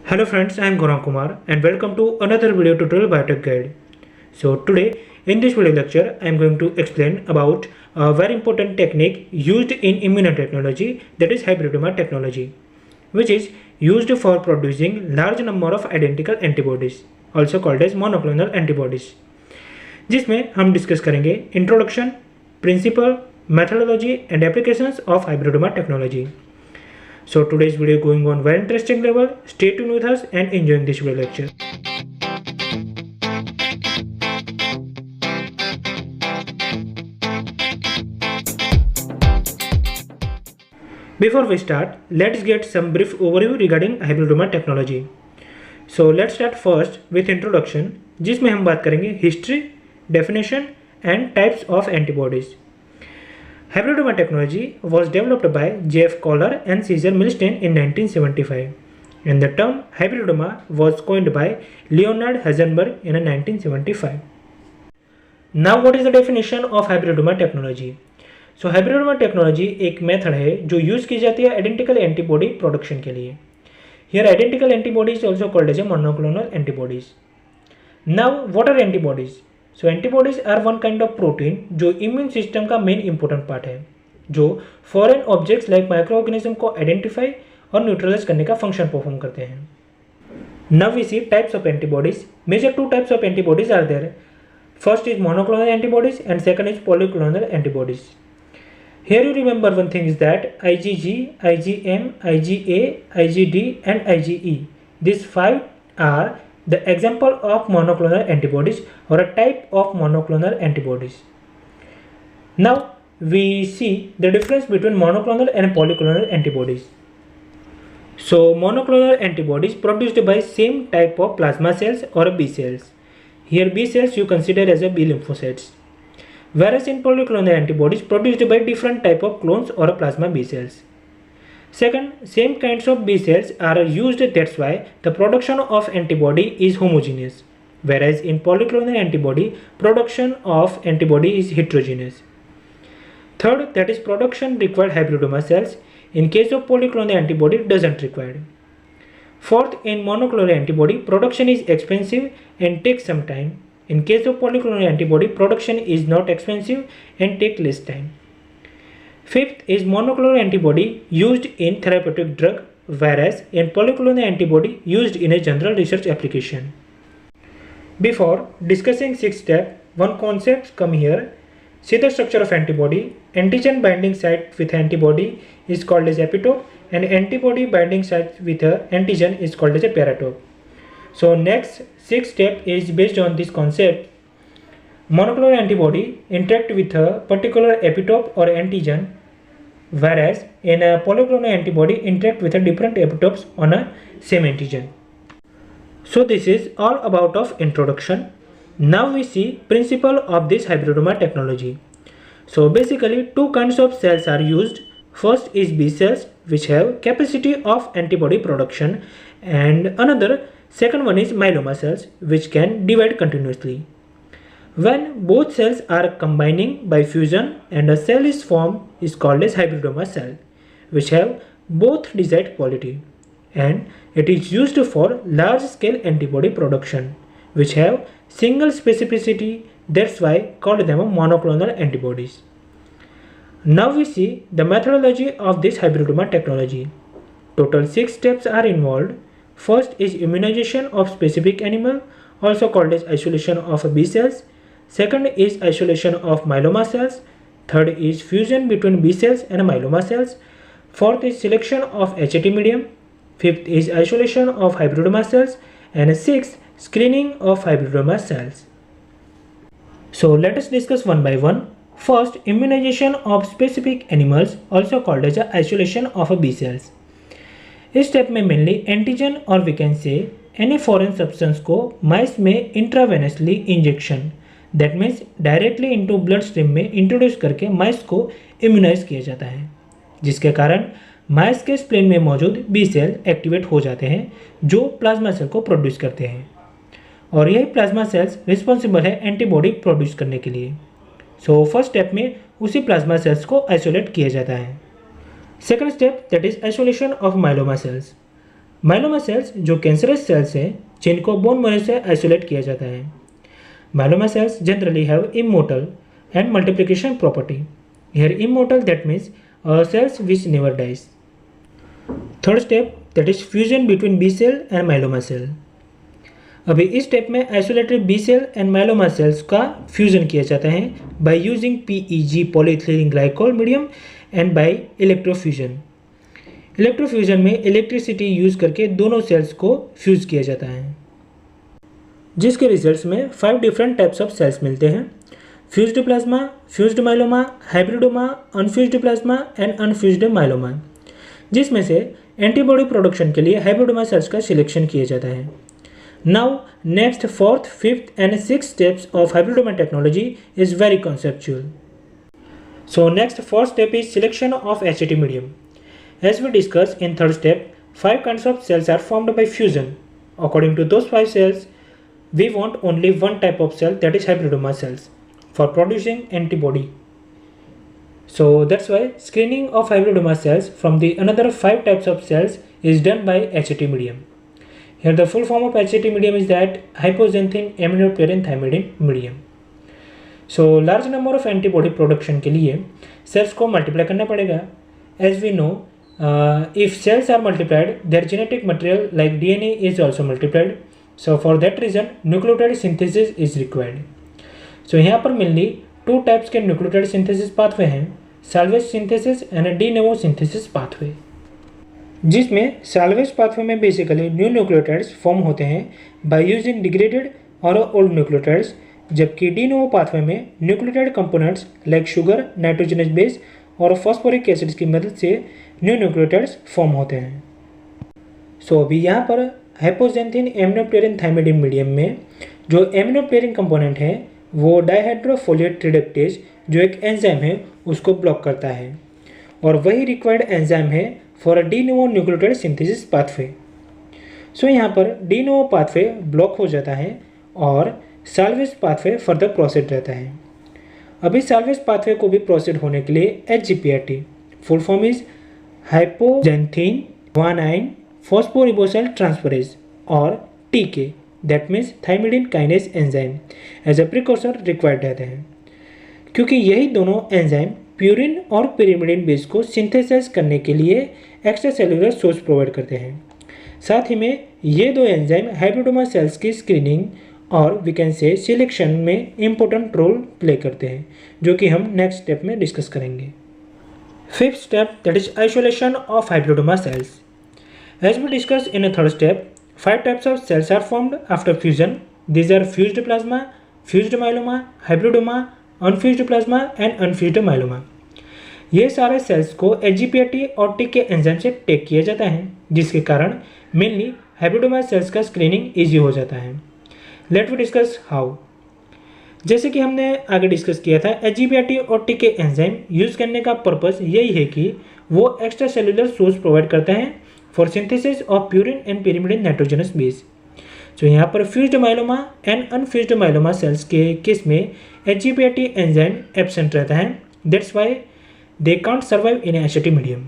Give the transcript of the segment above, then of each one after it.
Hello friends, I am Gaurav Kumar and welcome to another video tutorial Biotech Guide. So today in this video lecture I am going to explain about a very important technique used in immunotechnology, that is hybridoma technology, which is used for producing large number of identical antibodies, also called as monoclonal antibodies. जिसमें हम discuss करेंगे introduction, principle, methodology and applications of hybridoma technology. So today's video going on very interesting level. Stay tuned with us and enjoying this video lecture. Before we start, let's get some brief overview regarding hybridoma technology. So let's start first with introduction, जिसमें हम बात करेंगे history, definition and types of antibodies. Hybridoma technology was developed by J.F. Kohler and Cesar Milstein in 1975, and the term hybridoma was coined by Leonard Heisenberg in 1975. Now, what is the definition of hybridoma technology? So, hybridoma technology एक method है जो use की जाती है identical antibody production के लिए. Here, identical antibody is also called as a monoclonal antibodies. Now, what are antibodies? So antibodies are one kind of protein जो immune system का मेन इंपॉर्टेंट पार्ट है, जो foreign objects like micro organism को identify और neutralize करने का function perform करते हैं. Now we see types of antibodies. Major two types of antibodies are there. First is monoclonal antibodies and second is polyclonal antibodies. Here you remember one thing is that IgG, IgM, IgA, IgD and IgE. These five are the example of monoclonal antibodies or a type of monoclonal antibodies. Now we see the difference between monoclonal and polyclonal antibodies. So monoclonal antibodies produced by same type of plasma cells or B cells. Here B cells you consider as a B lymphocytes. Whereas in polyclonal antibodies produced by different type of clones or plasma B cells. Second, same kinds of B cells are used, that's why the production of antibody is homogeneous, whereas in polyclonal antibody, production of antibody is heterogeneous. Third, that is production required hybridoma cells. In case of polyclonal antibody, doesn't require. Fourth, in monoclonal antibody, production is expensive and takes some time. In case of polyclonal antibody, production is not expensive and take less time. Fifth is monoclonal antibody used in therapeutic drug, whereas in polyclonal antibody used in a general research application. Before discussing sixth step, one concept come here. See the structure of antibody. Antigen binding site with antibody is called as epitope, and antibody binding site with a antigen is called as a paratope. So next sixth step is based on this concept. Monoclonal antibody interact with a particular epitope or antigen, whereas in a polyclonal antibody interact with a different epitopes on a same antigen. So this is all about of introduction. Now we see principle of this hybridoma technology. So basically two kinds of cells are used. First is B cells, which have capacity of antibody production, and another second one is myeloma cells, which can divide continuously. When both cells are combining by fusion and a cell is formed is called as hybridoma cell, which have both desired quality, and it is used for large scale antibody production, which have single specificity, that's why called them monoclonal antibodies. Now we see the methodology of this hybridoma technology. Total 6 steps are involved. First is immunization of specific animal, also called as isolation of B cells. Second is isolation of myeloma cells. Third is fusion between B cells and myeloma cells. Fourth is selection of HAT medium. Fifth is isolation of hybridoma cells. And sixth, screening of hybridoma cells. So let us discuss one by one. First, immunization of specific animals, also called as isolation of B cells. इस step में mainly antigen और we can say any foreign substance को mice में intravenously injection, that means directly into blood stream में introduce करके mice को immunise किया जाता है, जिसके कारण माइस के स्प्लेन में मौजूद बी सेल एक्टिवेट हो जाते हैं जो प्लाज्मा सेल को प्रोड्यूस करते हैं, और यही प्लाज्मा सेल्स रिस्पॉन्सिबल है एंटीबॉडी प्रोड्यूस करने के लिए. सो फर्स्ट स्टेप में उसी प्लाज्मा सेल्स को आइसोलेट किया जाता है. Second step, that is isolation of myeloma cells. Myeloma sales जो कैंसरस सेल्स हैं जिनको बोन मैरो से आइसोलेट किया जाता है। Myeloma cells generally have immortal and multiplication property. Here immortal that means cells which never dies. Third step that is fusion between B cell and myeloma cell. अभी इस step में isolated B cell and myeloma cells का fusion किया जाता है by using PEG polyethylene glycol medium and by electrofusion. Electrofusion में electricity use करके दोनों सेल्स को फ्यूज किया जाता है, जिसके रिजल्ट्स में 5 डिफरेंट टाइप्स ऑफ सेल्स मिलते हैं: fused plasma, fused myeloma, hybridoma, unfused plasma and unfused myeloma, जिसमें से एंटीबॉडी प्रोडक्शन के लिए हाइब्रिडोमा सेल्स का सिलेक्शन किया जाता है। Now next 4th, 5th and 6th steps of hybridoma technology is very conceptual. So next 4th step is selection of HT medium. As we discuss in 3rd step, 5 kinds of cells are formed by fusion. According to those 5 cells, we want only one type of cell, that is hybridoma cells, for producing antibody. So that's why screening of hybridoma cells from the another 5 types of cells is done by HT medium. Here the full form of HT medium is that hypoxanthine aminoperin thymidine medium. So large number of antibody production के लिए cells को multiply करना पड़ेगा. As we know, if cells are multiplied, their genetic material like DNA is also multiplied. So for that reason nucleotide synthesis is required. So यहाँ पर mainly 2 types के nucleotide synthesis pathway हैं, salvage synthesis and de novo synthesis pathway, जिसमें salvage pathway में basically new nucleotides form होते हैं by using degraded और old nucleotides, जबकि de novo pathway में nucleotide components like sugar, nitrogenous base और phosphoric acids की मदद से new nucleotides फॉर्म होते हैं। सो अभी यहाँ पर हाइपोक्सेंथिन एमिनोपेरिन थाइमिडीन मीडियम में जो एमिनोपेरिन कंपोनेंट है वो डाइहाइड्रोफोलेट रिडक्टेज जो एक एंजाइम है उसको ब्लॉक करता है, और वही रिक्वायर्ड एंजाइम है for a de novo nucleotide synthesis pathway. So यहाँ पर डी नोवो पाथवे ब्लॉक हो जाता है और साल्वेज पाथवे फर्दर प्रोसीड रहता है। अभी साल्वेज पाथवे को भी प्रोसीड होने के लिए HGPRT, full form is hypoxanthine guanine phosphoribosyl transferase, और TK that means thymidine kinase enzyme as a precursor required रहते हैं, क्योंकि यही दोनों एंजाइम प्यूरिन और पिरिमिडिन बेस को सिंथेसाइज करने के लिए एक्स्ट्रा सेलुलर सोर्स प्रोवाइड करते हैं। साथ ही में ये दो एंजाइम हाइब्रिडोमा सेल्स की स्क्रीनिंग और वी कैन से सिलेक्शन में इम्पोर्टेंट रोल प्ले करते हैं, जो कि हम नेक्स्ट स्टेप में डिस्कस करेंगे। 5th step that is isolation of hybridoma cells. As we discuss in a 3rd step, 5 types of cells are formed after fusion. These are fused plasma, fused myeloma, hybridoma, unfused plasma and unfused myeloma. ये सारे sales को HGPRT और TK enzyme से take किया जाता है, जिसके कारण मेनली हाइब्रिडोमा सेल्स का स्क्रीनिंग इजी हो जाता है। Let we discuss how. जैसे कि हमने आगे डिस्कस किया था, HGPRT और TK एंजाइम यूज़ करने का पर्पस यही है कि वो एक्स्ट्रा सेलुलर सोर्स प्रोवाइड करते हैं for synthesis of purine and pyrimidine nitrogenous base. तो यहाँ पर fused myeloma and unfused myeloma cells के केस में HGPRT एंजाइम एब्सेंट रहता है, that's why they can't survive in HT medium.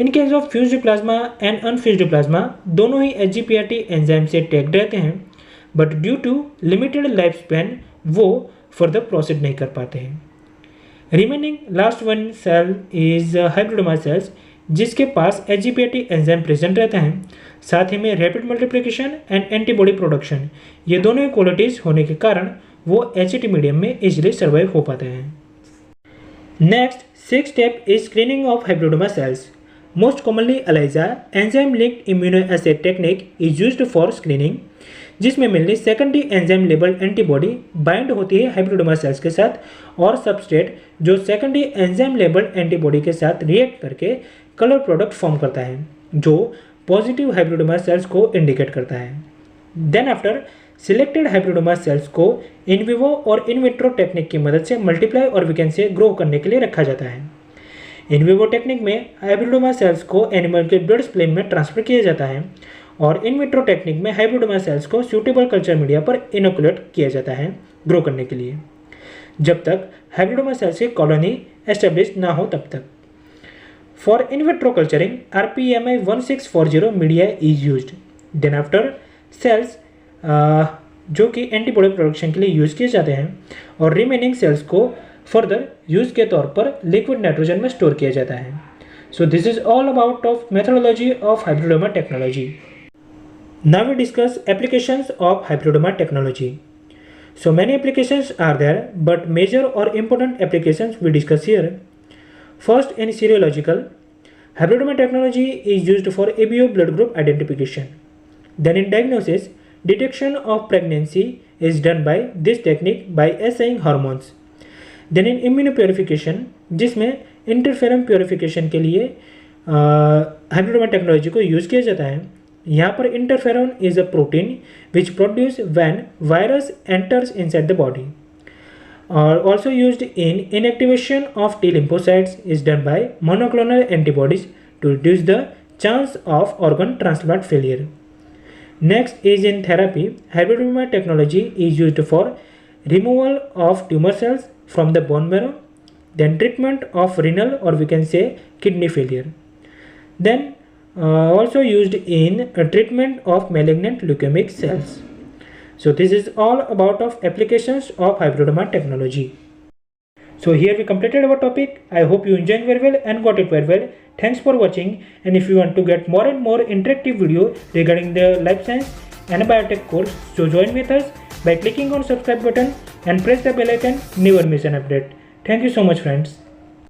In case of fused plasma and unfused plasma दोनों ही HGPRT enzyme से टैग्ड रहते हैं, but due to limited life span वो फर्दर प्रोसीड नहीं कर पाते हैं। Remaining last one cell is hybridoma sales, जिसके पास HGPRT एंजाइम प्रेजेंट रहता है, साथ ही में rapid multiplication and antibody production, ये दोनों ही क्वालिटीज़ होने के कारण वो HT मीडियम में इजीली सर्वाइव हो पाते हैं। Next 6th step is screening of hybridoma cells. Most commonly ELISA enzyme linked immunoassay technique is used for screening, जिसमें mainly secondary enzyme labelled antibody bind होती है हाइब्रिडोमा सेल्स के साथ, और सबस्ट्रेट जो सेकेंडरी एंजाइम लेबल्ड एंटीबॉडी के साथ react करके कलर प्रोडक्ट फॉर्म करता है, जो पॉजिटिव हाइब्रिडोमा सेल्स को इंडिकेट करता है। Then after selected hybridoma cells को इन विवो और इन विट्रो टेक्निक की मदद से मल्टीप्लाई और वी कैन से ग्रो करने के लिए रखा जाता है। इन विवो टेक्निक में हाइब्रिडोमा सेल्स को एनिमल के ब्लड स्प्लेन में ट्रांसफर किया जाता है, और इन विट्रो टेक्निक में हाइब्रिडोमा सेल्स को सूटेबल कल्चर मीडिया पर इनोकुलेट किया जाता है ग्रो करने के लिए, जब तक हाइब्रिडोमा सेल्स की कॉलोनी एस्टेब्लिश ना हो तब तक। For in vitro culturing, RPMI 1640 media is used. Then after cells जो कि एंटीबॉडी प्रोडक्शन के लिए यूज़ किए जाते हैं और रिमेनिंग सेल्स को फर्दर यूज़ के तौर पर लिक्विड नाइट्रोजन में स्टोर किया जाता है. So this is all about of methodology of hybridoma technology. Now we discuss applications of hybridoma technology. So many applications are there, but major or important applications we discuss here. First, in serological, hybridoma technology is used for ABO blood group identification. Then in diagnosis, detection of pregnancy is done by this technique by assaying hormones. Then in immunopurification, जिसमें इंटरफेरम purification के लिए hybridoma technology को use किया जाता है. यहाँ पर interferon is a protein which produce when virus enters inside the body. और also used in inactivation of T lymphocytes is done by monoclonal antibodies to reduce the chance of organ transplant failure. Next is in therapy. Hybridoma technology is used for removal of tumour cells from the bone marrow. Then treatment of renal or we can say kidney failure. Then also used in treatment of malignant leukemic cells. So this is all about of applications of hybridoma technology. So here we completed our topic. I hope you enjoyed very well and got it very well. Thanks for watching, and if you want to get more and more interactive video regarding the life science and biotech course, so join with us by clicking on subscribe button and press the bell icon. Never miss an update. Thank you so much, friends.